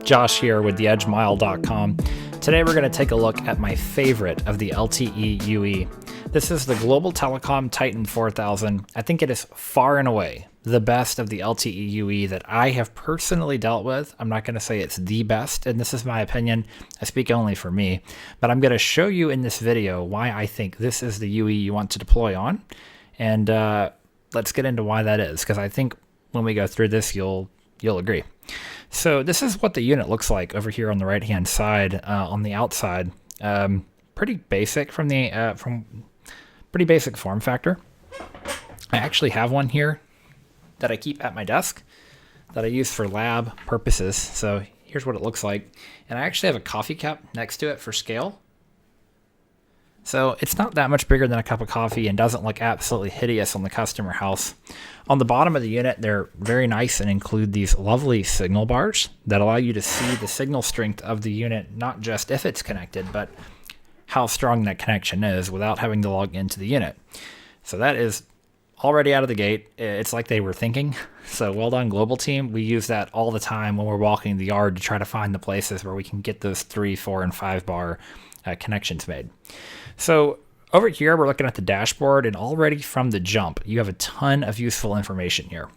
Josh here with theedgemile.com. Today we're going to take a look at my favorite of the LTE UE. This is the Global Telecom Titan 4000. I think it is far and away the best of the LTE UE that I have personally dealt with. I'm not going to say it's the best, and this is my opinion. I speak only for me, but I'm going to show you in this video why I think this is the UE you want to deploy on, and let's get into why that is, because I think when we go through this, you'll agree. So this is what the unit looks like over here on the right-hand side. On the outside, pretty basic pretty basic form factor. I actually have one here that I keep at my desk that I use for lab purposes. So here's what it looks like. And I actually have a coffee cup next to it for scale. So it's not that much bigger than a cup of coffee and doesn't look absolutely hideous on the customer house. On the bottom of the unit, they're very nice and include these lovely signal bars that allow you to see the signal strength of the unit, not just if it's connected, but how strong that connection is without having to log into the unit. So that is already out of the gate. It's like they were thinking. So well done, Global team. We use that all the time when we're walking the yard to try to find the places where we can get those 3, 4, and 5 bar connections made. So over here, we're looking at the dashboard, and already from the jump, you have a ton of useful information here.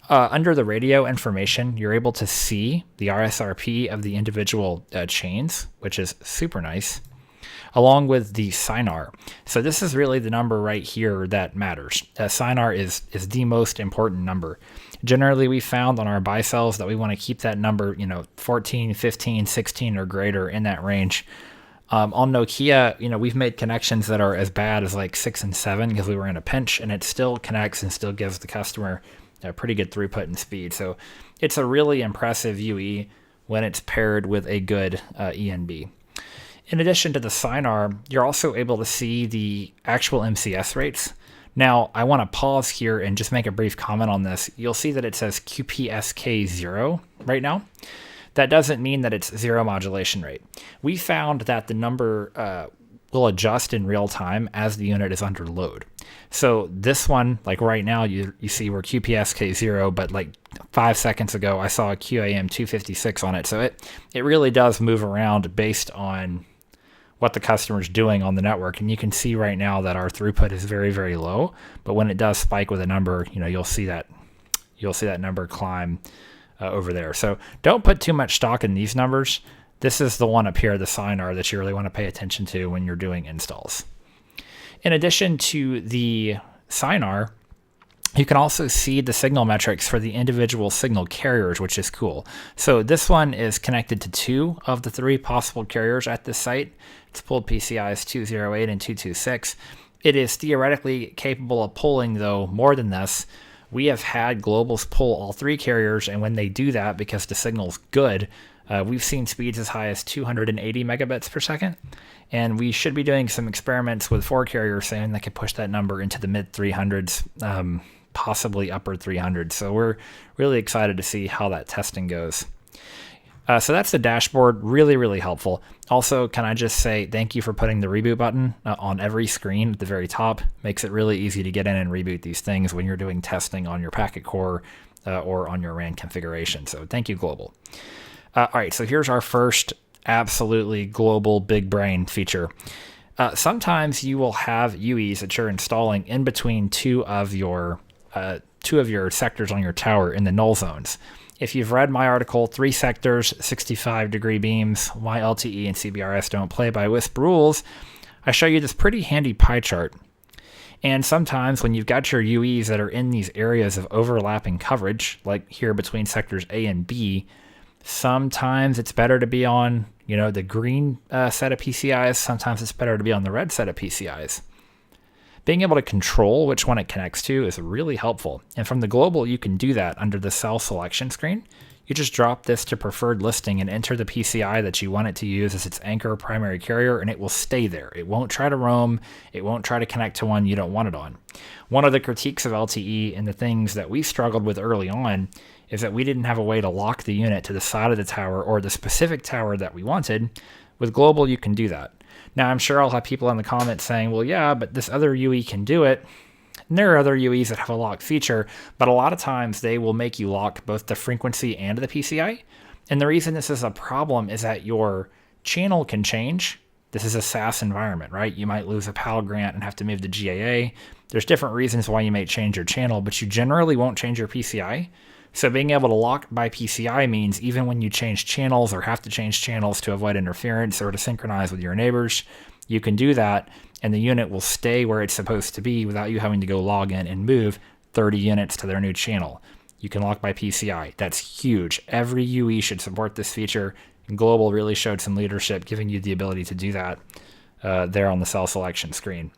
Under the radio information, you're able to see the RSRP of the individual chains, which is super nice, along with the SINAR. So this is really the number right here that matters. SINAR is the most important number. Generally, we found on our buy sells that we want to keep that number, 14, 15, 16 or greater in that range. On Nokia, we've made connections that are as bad as like 6 and 7 because we were in a pinch, and it still connects and still gives the customer a pretty good throughput and speed. So it's a really impressive UE when it's paired with a good ENB. In addition to the SINAR, you're also able to see the actual MCS rates. Now, I want to pause here and just make a brief comment on this. You'll see that it says QPSK 0 right now. That doesn't mean that it's 0 modulation rate. We found that the number will adjust in real time as the unit is under load. So this one, like right now, you see we're QPSK 0, but like 5 seconds ago, I saw a QAM 256 on it. So it really does move around based on what the customer's doing on the network. And you can see right now that our throughput is very, very low. But when it does spike with a number, you'll see that number climb over there. So don't put too much stock in these numbers. This is the one up here, the SINAR, that you really want to pay attention to when you're doing installs. In addition to the SINAR, you can also see the signal metrics for the individual signal carriers, which is cool. So this one is connected to 2 of the 3 possible carriers at this site. It's pulled PCIs 208 and 226. It is theoretically capable of pulling, though, more than this. We have had Globals pull all 3 carriers, and when they do that, because the signal's good, we've seen speeds as high as 280 megabits per second. And we should be doing some experiments with 4 carriers saying they could push that number into the mid 300s, possibly upper 300s. So we're really excited to see how that testing goes. So that's the dashboard. Really, really helpful. Also, can I just say thank you for putting the reboot button on every screen at the very top. Makes it really easy to get in and reboot these things when you're doing testing on your packet core or on your RAN configuration. So thank you, Global. All right, so here's our first absolutely global big brain feature. Sometimes you will have UEs that you're installing in between two of your sectors on your tower in the null zones. If you've read my article, 3 sectors, 65-degree beams, why LTE and CBRS don't play by WISP rules, I show you this pretty handy pie chart. And sometimes when you've got your UEs that are in these areas of overlapping coverage, like here between sectors A and B, sometimes it's better to be on, the green set of PCIs. Sometimes it's better to be on the red set of PCIs. Being able to control which one it connects to is really helpful. And from the Global, you can do that under the cell selection screen. You just drop this to preferred listing and enter the PCI that you want it to use as its anchor primary carrier, and it will stay there. It won't try to roam. It won't try to connect to one you don't want it on. One of the critiques of LTE and the things that we struggled with early on is that we didn't have a way to lock the unit to the side of the tower or the specific tower that we wanted. With Global, you can do that. Now, I'm sure I'll have people in the comments saying, well, yeah, but this other UE can do it. And there are other UEs that have a lock feature, but a lot of times they will make you lock both the frequency and the PCI. And the reason this is a problem is that your channel can change. This is a SaaS environment, right? You might lose a PAL grant and have to move to GAA. There's different reasons why you may change your channel, but you generally won't change your PCI. So being able to lock by PCI means even when you change channels or have to change channels to avoid interference or to synchronize with your neighbors, you can do that and the unit will stay where it's supposed to be without you having to go log in and move 30 units to their new channel. You can lock by PCI. That's huge. Every UE should support this feature. And Global really showed some leadership, giving you the ability to do that there on the cell selection screen.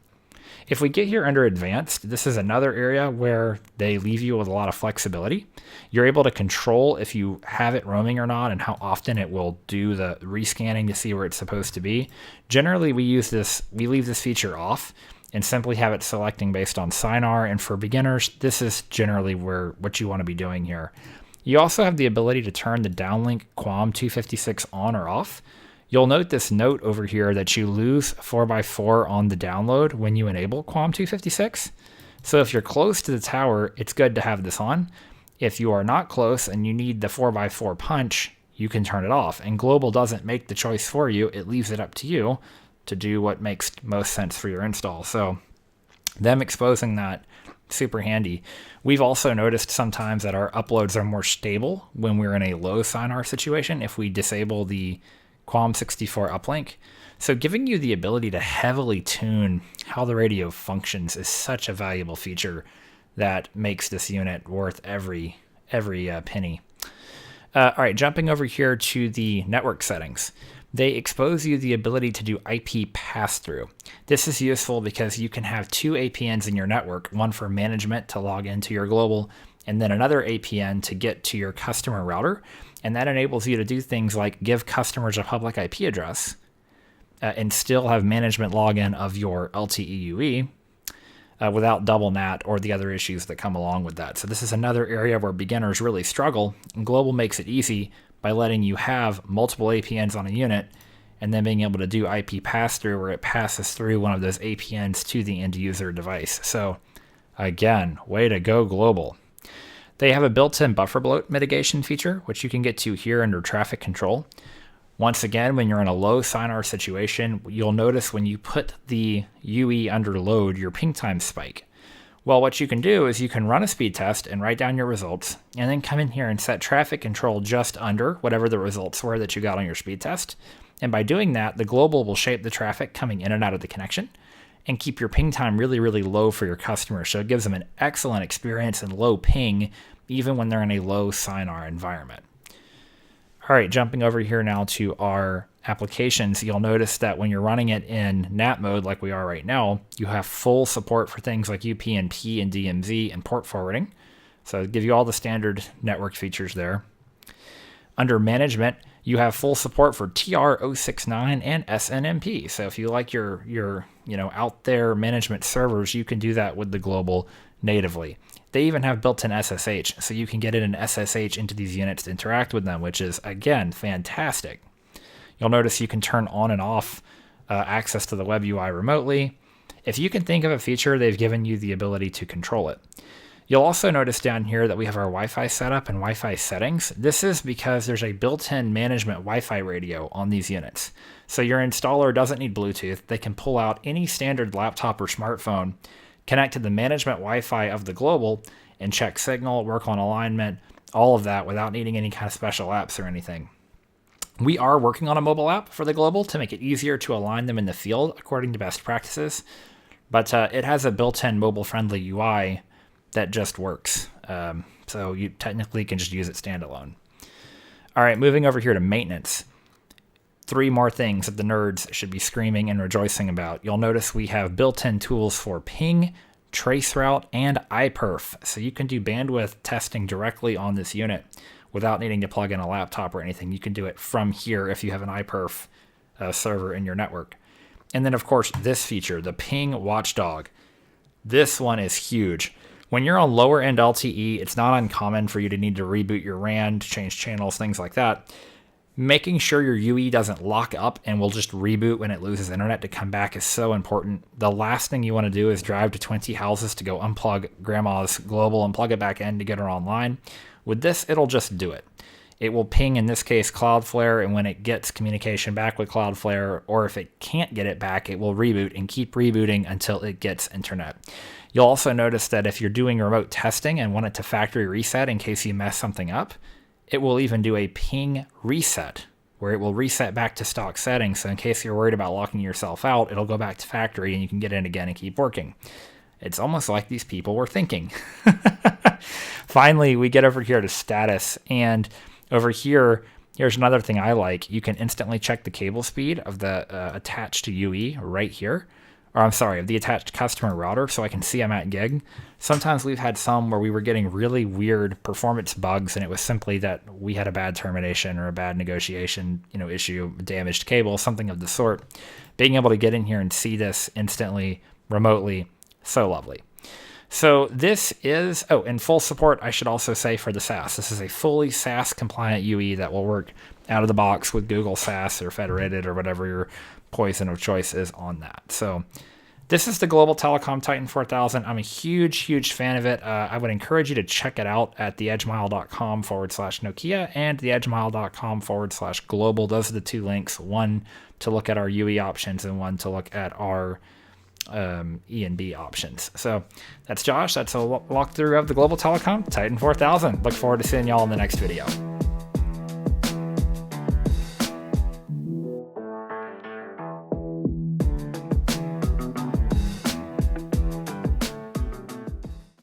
If we get here under advanced, this is another area where they leave you with a lot of flexibility. You're able to control if you have it roaming or not and how often it will do the rescanning to see where it's supposed to be. Generally, we leave this feature off and simply have it selecting based on SINAR. And for beginners, this is generally what you want to be doing here. You also have the ability to turn the downlink QAM 256 on or off. You'll note this note over here that you lose 4x4 on the download when you enable QAM 256. So if you're close to the tower, it's good to have this on. If you are not close and you need the 4x4 punch, you can turn it off. And Global doesn't make the choice for you. It leaves it up to you to do what makes most sense for your install. So them exposing that, super handy. We've also noticed sometimes that our uploads are more stable when we're in a low SINAR situation if we disable the QAM 64 uplink. So giving you the ability to heavily tune how the radio functions is such a valuable feature that makes this unit worth every penny. All right, jumping over here to the network settings. They expose you the ability to do IP pass-through. This is useful because you can have two APNs in your network, one for management to log into your Global, and then another APN to get to your customer router. And that enables you to do things like give customers a public IP address and still have management login of your LTE UE without double NAT or the other issues that come along with that. So this is another area where beginners really struggle, and Global makes it easy by letting you have multiple APNs on a unit and then being able to do IP pass-through where it passes through one of those APNs to the end user device. So again, way to go, Global. They have a built-in buffer bloat mitigation feature, which you can get to here under traffic control. Once again, when you're in a low SINAR situation, you'll notice when you put the UE under load, your ping times spike. Well, what you can do is you can run a speed test and write down your results, and then come in here and set traffic control just under whatever the results were that you got on your speed test. And by doing that, the Global will shape the traffic coming in and out of the connection and keep your ping time really, really low for your customers. So it gives them an excellent experience and low ping, even when they're in a low SINAR environment. All right, jumping over here now to our applications, you'll notice that when you're running it in NAT mode like we are right now, you have full support for things like UPnP and DMZ and port forwarding. So it'll give you all the standard network features there. Under management, you have full support for TR069 and SNMP. So if you like your out there management servers, you can do that with the Global natively. They even have built-in SSH, so you can get in an SSH into these units to interact with them, which is, again, fantastic. You'll notice you can turn on and off access to the web UI remotely. If you can think of a feature, they've given you the ability to control it. You'll also notice down here that we have our Wi-Fi setup and Wi-Fi settings. This is because there's a built-in management Wi-Fi radio on these units. So your installer doesn't need Bluetooth. They can pull out any standard laptop or smartphone, connect to the management Wi-Fi of the Global, and check signal, work on alignment, all of that without needing any kind of special apps or anything. We are working on a mobile app for the Global to make it easier to align them in the field according to best practices, but it has a built-in mobile-friendly UI that just works. So you technically can just use it standalone. All right, moving over here to maintenance. 3 more things that the nerds should be screaming and rejoicing about. You'll notice we have built-in tools for ping, traceroute, and iPerf. So you can do bandwidth testing directly on this unit without needing to plug in a laptop or anything. You can do it from here if you have an iPerf server in your network. And then, of course, this feature, the ping watchdog. This one is huge. When you're on lower end LTE, it's not uncommon for you to need to reboot your RAN, to change channels, things like that. Making sure your UE doesn't lock up and will just reboot when it loses internet to come back is so important. The last thing you want to do is drive to 20 houses to go unplug grandma's Global and plug it back in to get her online. With this, it'll just do it. it will ping, in this case, Cloudflare, and when it gets communication back with Cloudflare, or if it can't get it back, it will reboot and keep rebooting until it gets internet. You'll also notice that if you're doing remote testing and want it to factory reset in case you mess something up, it will even do a ping reset, where it will reset back to stock settings. So in case you're worried about locking yourself out, it'll go back to factory and you can get in again and keep working. It's almost like these people were thinking. Finally, we get over here to status, and over here, here's another thing I like. You can instantly check the cable speed of the attached UE right here. Or I'm sorry, of the attached customer router, so I can see I'm at gig. Sometimes we've had some where we were getting really weird performance bugs, and it was simply that we had a bad termination or a bad negotiation, issue, damaged cable, something of the sort. Being able to get in here and see this instantly, remotely, so lovely. So this is, and full support, I should also say, for the SaaS. This is a fully SaaS compliant UE that will work out of the box with Google SaaS or Federated or whatever your poison of choice is on that. So this is the Global Telecom Titan 4000. I'm a huge, huge fan of it. I would encourage you to check it out at theedgemile.com/Nokia and theedgemile.com/global. Those are the two links, one to look at our UE options and one to look at our E&B options. So that's Josh. That's a walkthrough of the Global Telecom Titan 4000. Look forward to seeing y'all in the next video.